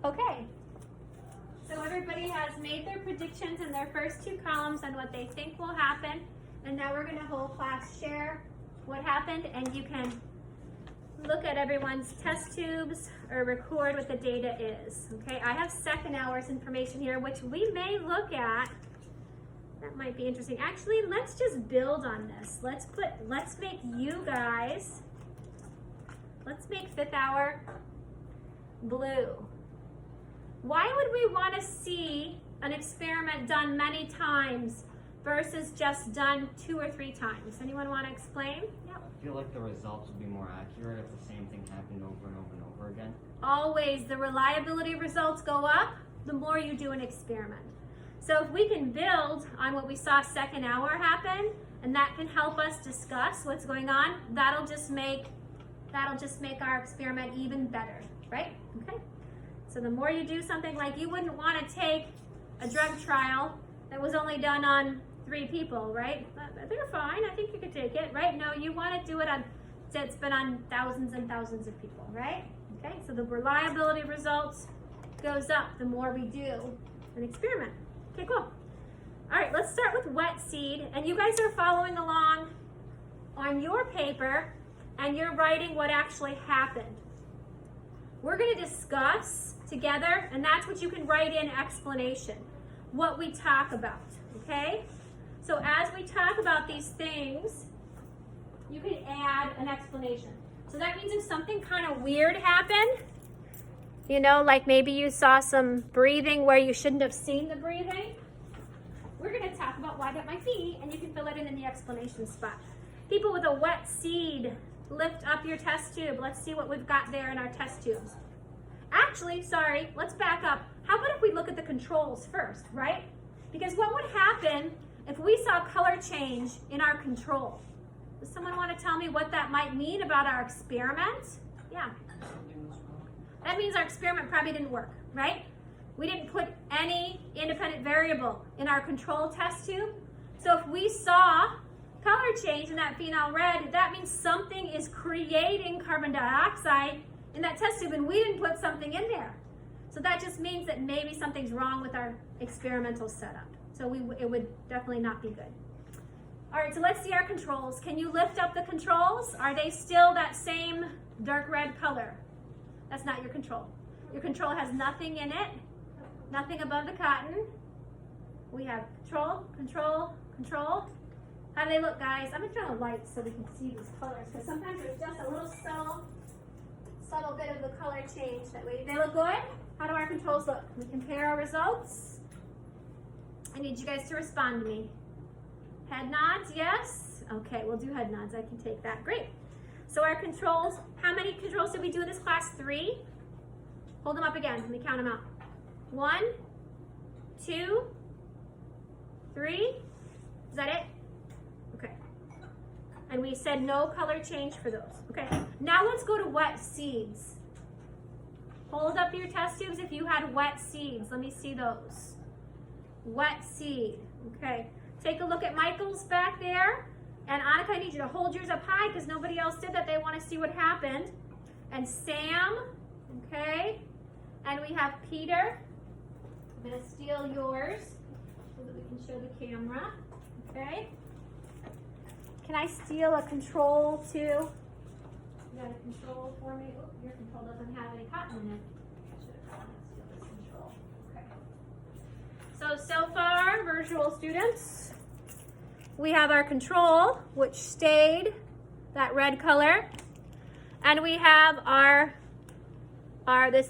Okay. So everybody has made their predictions in their first two columns on what they think will happen. And now we're going to whole class share what happened, and you can look at everyone's test tubes or record what the data is. Okay, I have second hour's information here, which we may look at. That might be interesting. Actually, let's just build on this. Let's make you guys, let's make fifth hour blue. Why would we want to see an experiment done many times versus just done 2 or 3 times? Anyone want to explain? Yep. I feel like the results would be more accurate if the same thing happened over and over and over again. Always, the reliability of results go up the more you do an experiment. So if we can build on what we saw second hour happen, and that can help us discuss what's going on, that'll just make our experiment even better, right? Okay. So the more you do something, like you wouldn't want to take a drug trial that was only done on 3 people, right? They're fine, I think you could take it, right? No, you want to do it on, it's been on thousands and thousands of people, right? Okay, so the reliability of results goes up the more we do an experiment. Okay, cool. All right, let's start with wet seed. And you guys are following along on your paper, and you're writing what actually happened. We're going to discuss together, and that's what you can write in explanation, what we talk about, okay? So as we talk about these things, you can add an explanation. So that means if something kind of weird happened, you know, like maybe you saw some breathing where you shouldn't have seen the breathing, we're going to talk about why that might be, and you can fill it in the explanation spot. People with a wet seed, lift up your test tube. Let's see what we've got there in our test tubes. Actually, sorry, let's back up. How about if we look at the controls first, right? Because what would happen if we saw color change in our control? Does someone want to tell me what that might mean about our experiment? Yeah. That means our experiment probably didn't work, right? We didn't put any independent variable in our control test tube. So if we saw color change in that phenol red, that means something is creating carbon dioxide in that test tube, and we didn't put something in there. So that just means that maybe something's wrong with our experimental setup. So it would definitely not be good. All right, so let's see our controls. Can you lift up the controls? Are they still that same dark red color? That's not your control. Your control has nothing in it, nothing above the cotton. We have control, control, control. How do they look, guys? I'm going to turn the lights so we can see these colors, because sometimes there's just a little subtle bit of the color change that way. They look good? How do our controls look? We compare our results. I need you guys to respond to me. Head nods, yes? Okay, we'll do head nods. I can take that. Great. So our controls, how many controls did we do in this class? 3. Hold them up again. Let me count them out. 1, 2, 3. Is that it? Okay. And we said no color change for those. Okay. Now let's go to wet seeds. Hold up your test tubes if you had wet seeds. Let me see those. Wet seed. Okay. Take a look at Michael's back there. And Annika, I need you to hold yours up high because nobody else did that. They want to see what happened. And Sam, okay. And we have Peter. I'm going to steal yours so that we can show the camera. Okay. Can I steal a control too? You got a control for me? Oh, your control doesn't have any cotton in it. I should have gone and steal this control. Okay. So far, virtual students, we have our control, which stayed that red color. And we have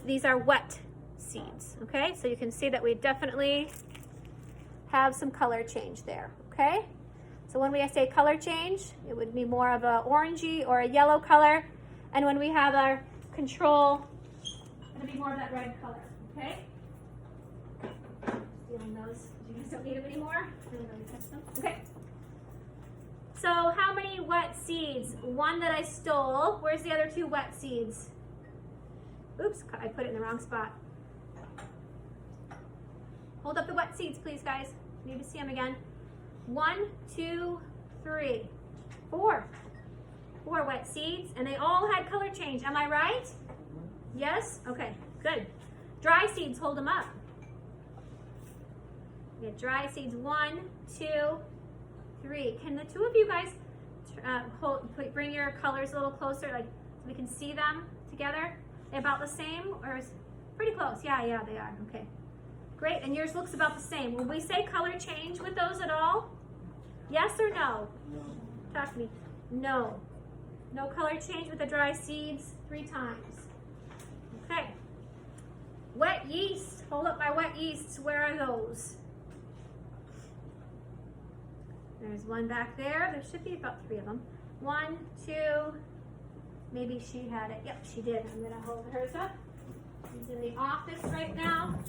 these are wet seeds, okay? So you can see that we definitely have some color change there, okay? So when we say color change, it would be more of a orangey or a yellow color. And when we have our control, it'll be more of that red color, okay? Stealing those. You guys don't need them anymore? Okay. So how many wet seeds? 1 that I stole. Where's the other 2 wet seeds? Oops, I put it in the wrong spot. Hold up the wet seeds, please, guys. Need to see them again. 1, 2, 3, 4. 4 wet seeds, and they all had color change. Am I right? Yes? Okay, good. Dry seeds, hold them up. We got dry seeds, 1, 2, 3. Can the two of you guys bring your colors a little closer, like so we can see them together? They about the same, or is pretty close? Yeah, they are. Okay, great. And yours looks about the same. Will we say color change with those at all? Yes or no? No. Talk to me. No. No color change with the dry seeds 3 times. Okay. Wet yeast. Hold up my wet yeasts. Where are those? There's one back there. There should be about 3 of them. 1, 2. Maybe she had it. Yep, she did. I'm going to hold hers up. She's in the office right now.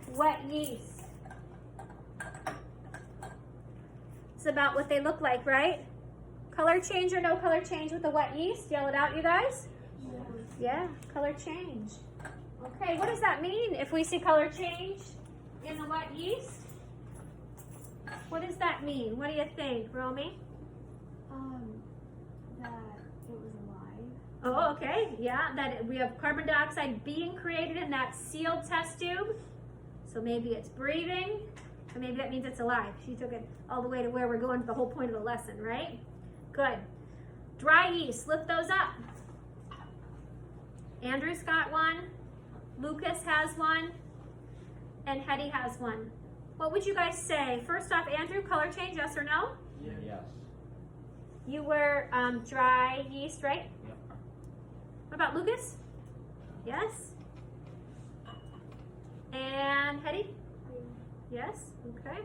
Wet yeast. It's about what they look like, right? Color change or no color change with the wet yeast? Yell it out, you guys. Yeah, color change. Okay, what does that mean if we see color change in the wet yeast? What does that mean? What do you think, Romy? That it was alive. Oh, okay. Yeah, that we have carbon dioxide being created in that sealed test tube. So maybe it's breathing, or maybe that means it's alive. She took it all the way to where we're going to the whole point of the lesson, right? Good. Dry yeast, lift those up. Andrew's got one. Lucas has one. And Hetty has one. What would you guys say? First off, Andrew, color change, yes or no? Yes. You were dry yeast, right? Yep. What about Lucas? Yes. And Hetty? Yes. Okay.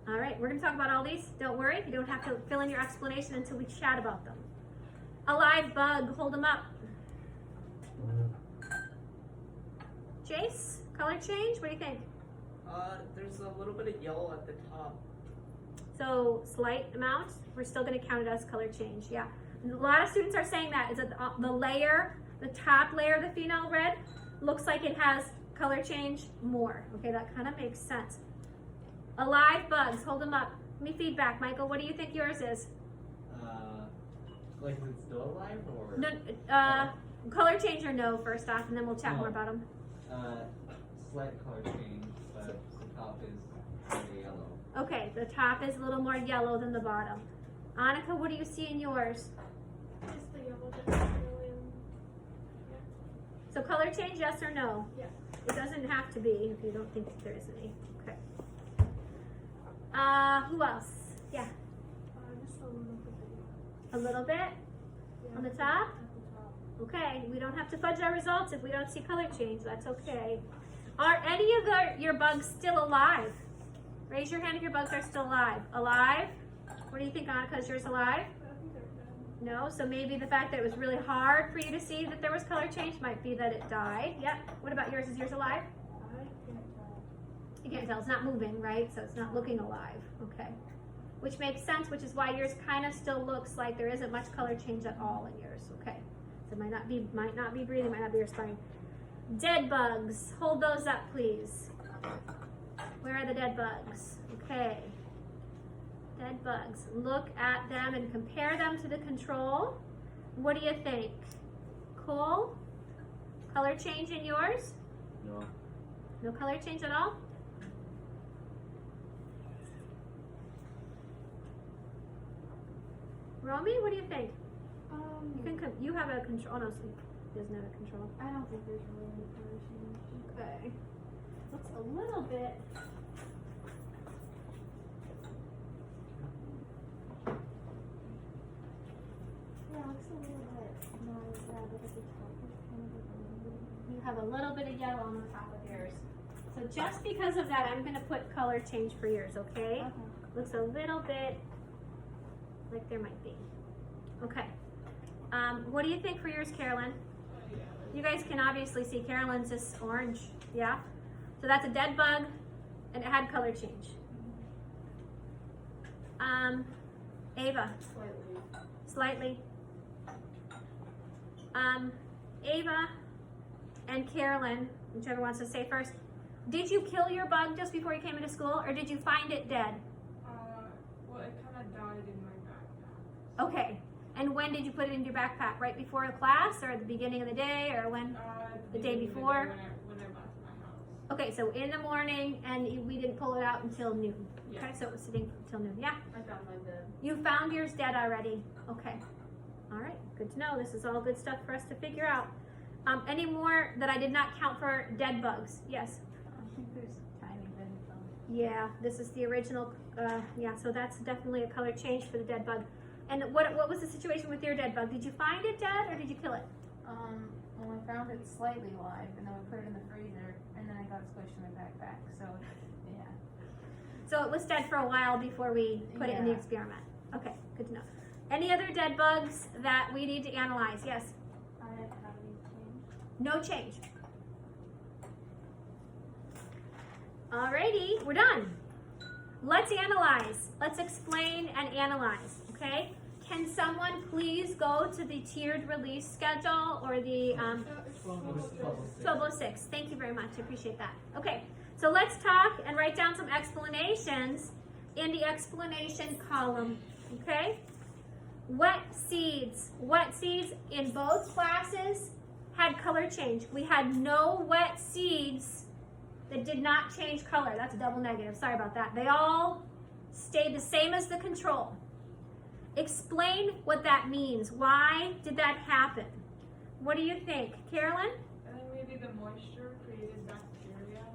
All right, we're going to talk about all these. Don't worry, you don't have to fill in your explanation until we chat about them. A live bug, hold them up. Jace, color change, what do you think? There's a little bit of yellow at the top. So slight amount, we're still going to count it as color change, yeah. A lot of students are saying that, is that the layer, the top layer of the phenol red, looks like it has color change more. Okay, that kind of makes sense. Alive bugs, hold them up. Give me feedback. Michael, what do you think yours is? Like it's still alive or? No, color change or no first off, and then we'll chat more about them. Slight color change, but the top is very yellow. Okay, the top is a little more yellow than the bottom. Annika, what do you see in yours? Just the yellow difference. So color change, yes or no? Yes. It doesn't have to be if you don't think that there is any. Okay. Who else? Yeah, Just a little bit. a little bit Yeah. on the top. At the top. Okay, we don't have to fudge our results if we don't see color change. That's okay. Are any of your bugs still alive? Raise your hand if your bugs are still alive. Alive? What do you think, Annika? Is yours alive? I think they're dead. No? So maybe the fact that it was really hard for you to see that there was color change might be that it died. Yep. What about yours? Is yours alive? I can't tell. You can't tell. It's not moving, right? So it's not looking alive. Okay. Which makes sense, which is why yours kind of still looks like there isn't much color change at all in yours. Okay. So it might not be breathing, might not be respiring. Dead bugs. Hold those up, please. Where are the dead bugs? Okay. Dead bugs. Look at them and compare them to the control. What do you think? Cole? Color change in yours? No. No color change at all? Romy, what do you think? You have a control. Oh no, so he doesn't have a control. I don't think there's really any color change. Okay. Looks a little bit. Yeah, it looks a little bit not as bad, but at the top is kind of like a little bit. You have a little bit of yellow on the top of yours. So just because of that, I'm going to put color change for yours, okay? Okay. Looks a little bit like there might be. Okay. What do you think for yours, Carolyn? You guys can obviously see Carolyn's is orange, yeah? So that's a dead bug, and it had color change. Ava, slightly. Ava and Carolyn, whichever wants to say first, did you kill your bug just before you came into school, or did you find it dead? Well, it kind of died in my backpack. Okay, And when did you put it in your backpack? Right before class or at the beginning of the day or when? The day before? When I left my house. Okay, so in the morning and we didn't pull it out until noon. Okay, Yeah. so it was sitting till noon. Yeah. I found my bed. You found yours dead already. Okay. All right. Good to know. This is all good stuff for us to figure out. Any more that I did not count for dead bugs? Yes. I think there's tiny bit of them. Yeah. This is the original. Yeah. So that's definitely a color change for the dead bug. And what was the situation with your dead bug? Did you find it dead or did you kill it? Well, I found it slightly live, and then we put it in the freezer, and then I got squished in my backpack. So, yeah. So it was dead for a while before we put it in the Yeah. experiment. Okay. Good to know. Any other dead bugs that we need to analyze? Yes. I have any change. No change. Alrighty, we're done. Let's analyze. Let's explain and analyze, okay? Can someone please go to the tiered release schedule or the 1206? Thank you very much. I appreciate that. Okay, so let's talk and write down some explanations in the explanation column, okay? Wet seeds. Wet seeds in both classes had color change. We had no wet seeds that did not change color. That's a double negative. Sorry about that. They all stayed the same as the control. Explain what that means. Why did that happen? What do you think? Carolyn? I think maybe the moisture created bacteria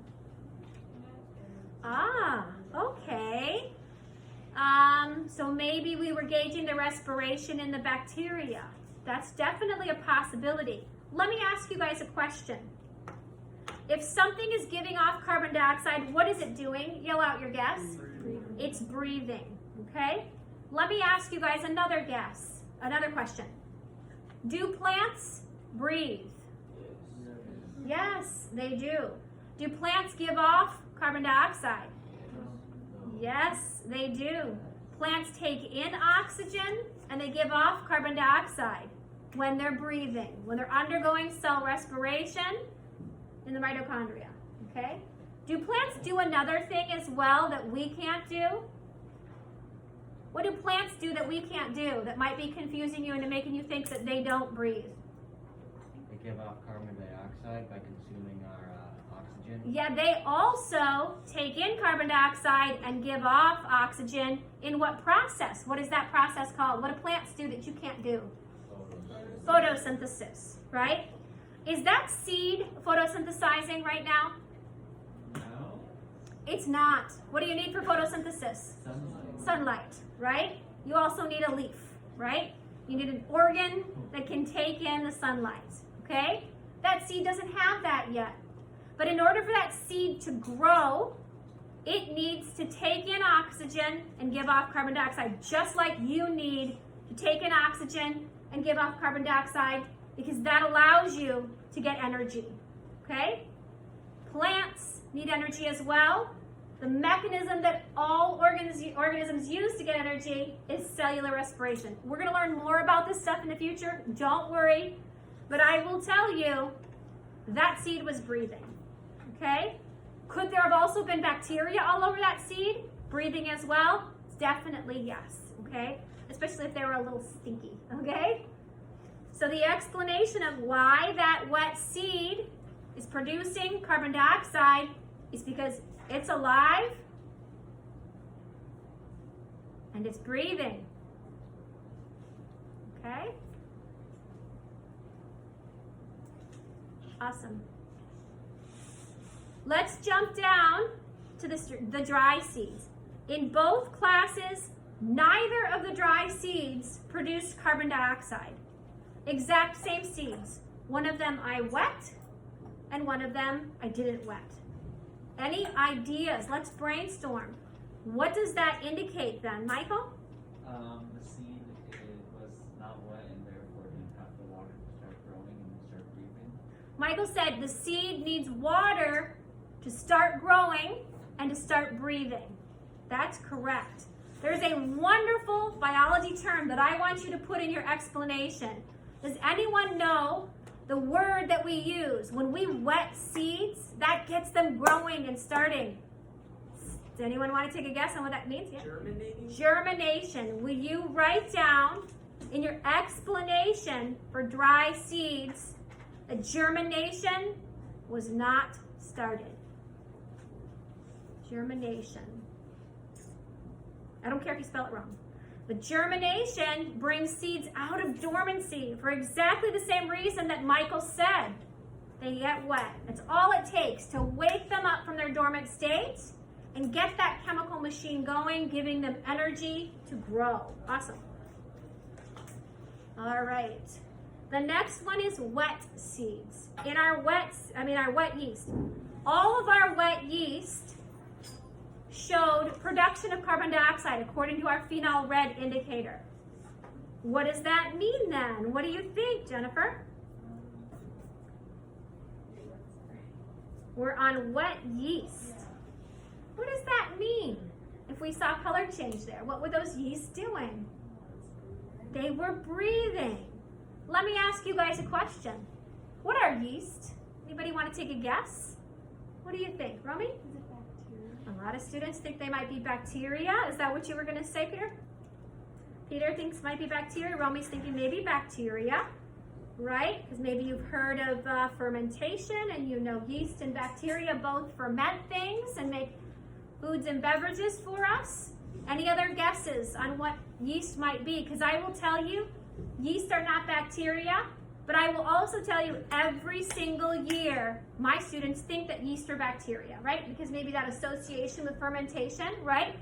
in it. Ah, okay. So maybe we were gauging the respiration in the bacteria. That's definitely a possibility. Let me ask you guys a question. If something is giving off carbon dioxide, what is it doing? Yell out your guess. It's breathing, okay? Let me ask you guys another guess, another question. Do plants breathe? Yes, they do. Do plants give off carbon dioxide? Yes, they do. Plants take in oxygen and they give off carbon dioxide when they're breathing, when they're undergoing cell respiration in the mitochondria, okay? Do plants do another thing as well that we can't do? What do plants do that we can't do that might be confusing you into making you think that they don't breathe? They give off carbon dioxide by consuming our oxygen. Yeah, they also take in carbon dioxide and give off oxygen in what process? What is that process called? What do plants do that you can't do? Photosynthesis, right? Is that seed photosynthesizing right now? No. It's not. What do you need for photosynthesis? Sunlight, right? You also need a leaf, right? You need an organ that can take in the sunlight, okay? That seed doesn't have that yet. But in order for that seed to grow, it needs to take in oxygen and give off carbon dioxide, just like you need to take in oxygen and give off carbon dioxide, because that allows you to get energy, okay? Plants need energy as well. The mechanism that all organisms use to get energy is cellular respiration. We're going to learn more about this stuff in the future. Don't worry. But I will tell you, that seed was breathing, okay? Could there have also been bacteria all over that seed, breathing as well? Definitely yes, okay? Especially if they were a little stinky, okay? So the explanation of why that wet seed is producing carbon dioxide is because it's alive and it's breathing, okay? Awesome. Let's jump down to the dry seeds. In both classes, neither of the dry seeds produced carbon dioxide. Exact same seeds. One of them I wet, and one of them I didn't wet. Any ideas? Let's brainstorm. What does that indicate then, Michael? The seed was not wet and therefore didn't have the water to start growing and start breathing. Michael said the seed needs water to start growing and to start breathing. That's correct. There's a wonderful biology term that I want you to put in your explanation. Does anyone know the word that we use when we wet seeds? That gets them growing and starting. Does anyone want to take a guess on what that means? Yeah. Germinating. Germination. Will you write down in your explanation for dry seeds, a germination was not started. Germination. I don't care if you spell it wrong. But germination brings seeds out of dormancy for exactly the same reason that Michael said. They get wet. That's all it takes to wake them up from their dormant state and get that chemical machine going, giving them energy to grow. Awesome. All right. The next one is wet seeds. In our wet yeast. All of our wet yeast showed production of carbon dioxide according to our phenol red indicator. What does that mean then? What do you think, Jennifer? We're on wet yeast. What does that mean? If we saw color change there, what were those yeasts doing? They were breathing. Let me ask you guys a question. What are yeast? Anybody want to take a guess? What do you think, Romy? Is it bacteria? A lot of students think they might be bacteria. Is that what you were going to say, Peter? Peter thinks might be bacteria. Romy's thinking maybe bacteria, right? Because maybe you've heard of fermentation, and you know yeast and bacteria both ferment things and make foods and beverages for us. Any other guesses on what yeast might be? Because I will tell you, yeast are not bacteria, but I will also tell you every single year, my students think that yeast are bacteria, right? Because maybe that association with fermentation, right?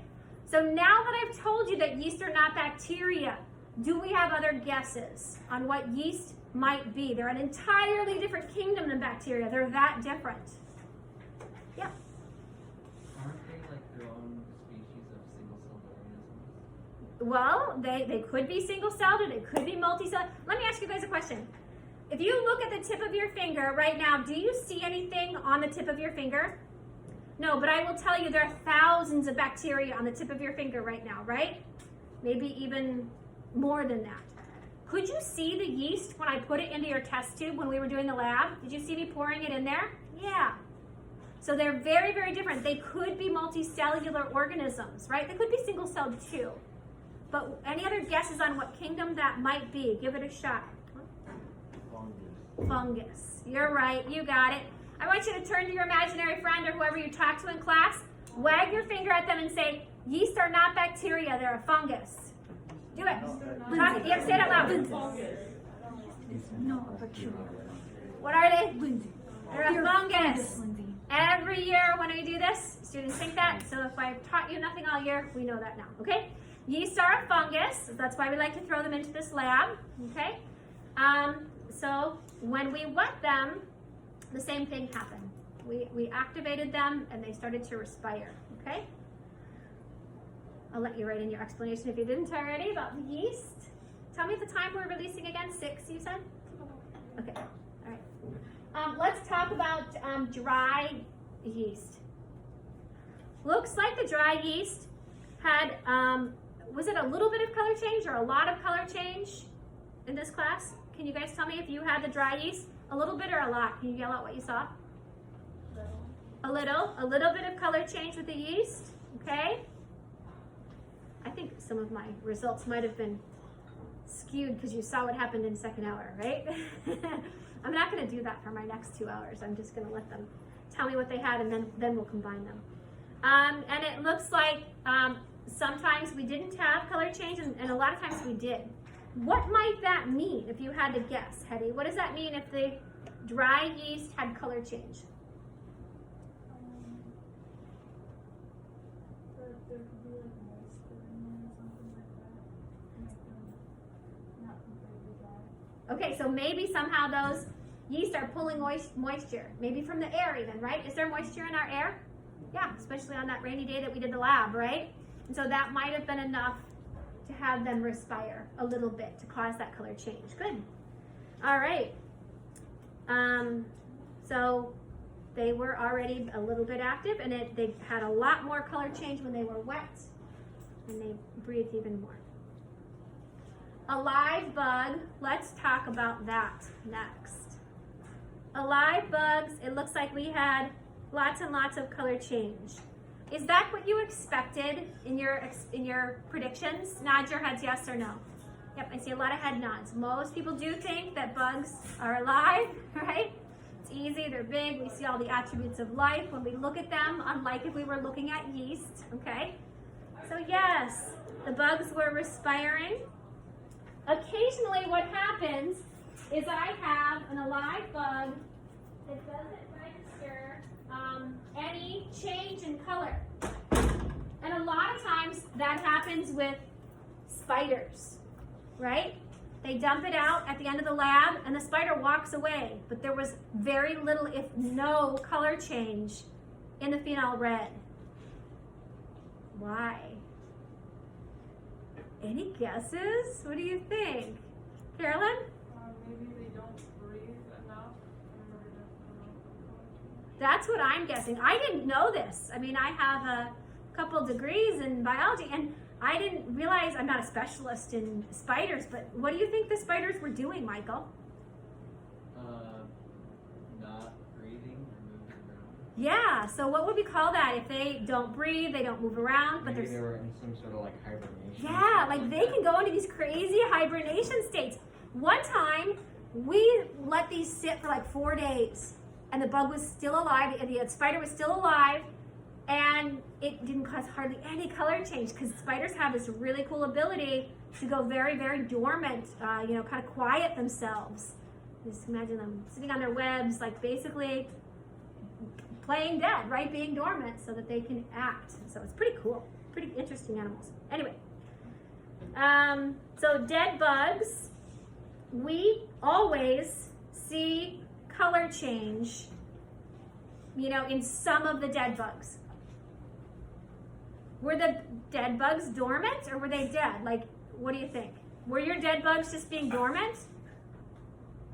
So now that I've told you that yeast are not bacteria, do we have other guesses on what yeast might be? They're an entirely different kingdom than bacteria. They're that different. Yeah. Aren't they like their own species of single-celled organisms? Well, they could be single-celled or they could be multi-celled. Let me ask you guys a question. If you look at the tip of your finger right now, do you see anything on the tip of your finger? No, but I will tell you there are thousands of bacteria on the tip of your finger right now, right? Maybe even more than that. Could you see the yeast when I put it into your test tube when we were doing the lab? Did you see me pouring it in there? Yeah. So they're very, very different. They could be multicellular organisms, right? They could be single-celled too. But any other guesses on what kingdom that might be? Give it a shot. Fungus. You're right. You got it. I want you to turn to your imaginary friend or whoever you talk to in class, wag your finger at them and say, yeast are not bacteria, they're a fungus. Do it. Talk, you have to say it out loud. No, bacteria. What are they? Lindsay. They're a fungus. Lindsay. Every year when we do this, students think that. So if I've taught you nothing all year, we know that now, okay? Yeast are a fungus. That's why we like to throw them into this lab, okay? So when we wet them, the same thing happened. We activated them and they started to respire, okay? I'll let you write in your explanation if you didn't already about the yeast. Tell me the time we're releasing again, 6 you said? Okay, all right. Let's talk about dry yeast. Looks like the dry yeast had, was it a little bit of color change or a lot of color change in this class? Can you guys tell me if you had the dry yeast? A little bit or a lot? Can you yell out what you saw? A little bit of color change with the yeast, okay? I think some of my results might have been skewed because you saw what happened in second hour, right? I'm not going to do that for my next 2 hours. I'm just going to let them tell me what they had and then we'll combine them. And it looks like sometimes we didn't have color change and a lot of times we did. What might that mean if you had to guess, Hetty? What does that mean if the dry yeast had color change? There could be like moisture in there or something like that. Make them not completely dry. Okay, so maybe somehow those yeast are pulling moisture, maybe from the air even, right? Is there moisture in our air? Yeah, especially on that rainy day that we did the lab, right? And so that might have been enough to have them respire a little bit to cause that color change. Good. All right. So they were already a little bit active and they had a lot more color change when they were wet and they breathed even more. A live bug, let's talk about that next. Alive bugs, it looks like we had lots and lots of color change. Is that what you expected in your predictions? Nod your heads yes or no. Yep, I see a lot of head nods. Most people do think that bugs are alive, right? It's easy, they're big, we see all the attributes of life when we look at them, unlike if we were looking at yeast, okay? So yes, the bugs were respiring. Occasionally what happens is I have an alive bug that doesn't register any change in color. And a lot of times that happens with spiders, right? They dump it out at the end of the lab and the spider walks away, but there was very little, if no, color change in the phenol red. Why? Any guesses? What do you think? Carolyn? Maybe they don't breathe enough in order to That's what I'm guessing. I didn't know this. I mean, I have a couple degrees in biology, and I didn't realize, I'm not a specialist in spiders, but what do you think the spiders were doing, Michael? Not breathing or moving around. Yeah, so what would we call that? If they don't breathe, they don't move around, but Maybe there's... they were in some sort of like hibernation. Yeah, like they can go into these crazy hibernation states. One time, we let these sit for like 4 days, and the bug was still alive, the spider was still alive, and it didn't cause hardly any color change, because spiders have this really cool ability to go very, very dormant, kind of quiet themselves. Just imagine them sitting on their webs, like basically playing dead, right? Being dormant so that they can act. So it's pretty cool. Pretty interesting animals. Anyway, so dead bugs, we always see color change, in some of the dead bugs. Were the dead bugs dormant or were they dead? Like, what do you think? Were your dead bugs just being dormant?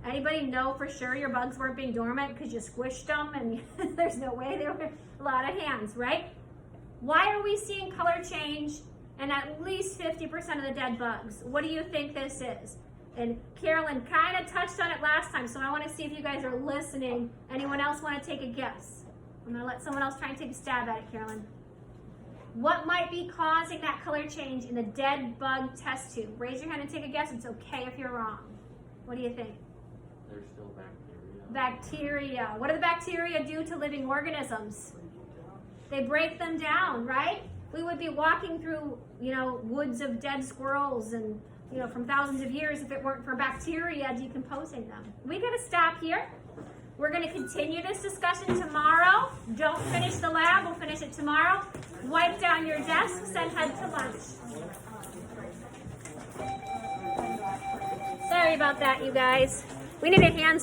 Anybody know for sure your bugs weren't being dormant because you squished them and there's no way? There were a lot of hands, right? Why are we seeing color change in at least 50% of the dead bugs? What do you think this is? And Carolyn kind of touched on it last time, so I want to see if you guys are listening. Anyone else want to take a guess? I'm going to let someone else try and take a stab at it, Carolyn. What might be causing that color change in the dead bug test tube? Raise your hand and take a guess. It's okay if you're wrong. What do you think? There's still bacteria. Bacteria. What do the bacteria do to living organisms? They break them down, right? We would be walking through, woods of dead squirrels and, from thousands of years if it weren't for bacteria decomposing them. We got to stop here. We're going to continue this discussion tomorrow. Don't finish the lab. We'll finish it tomorrow. Wipe down your desks and head to lunch. Sorry about that, you guys. We need a hand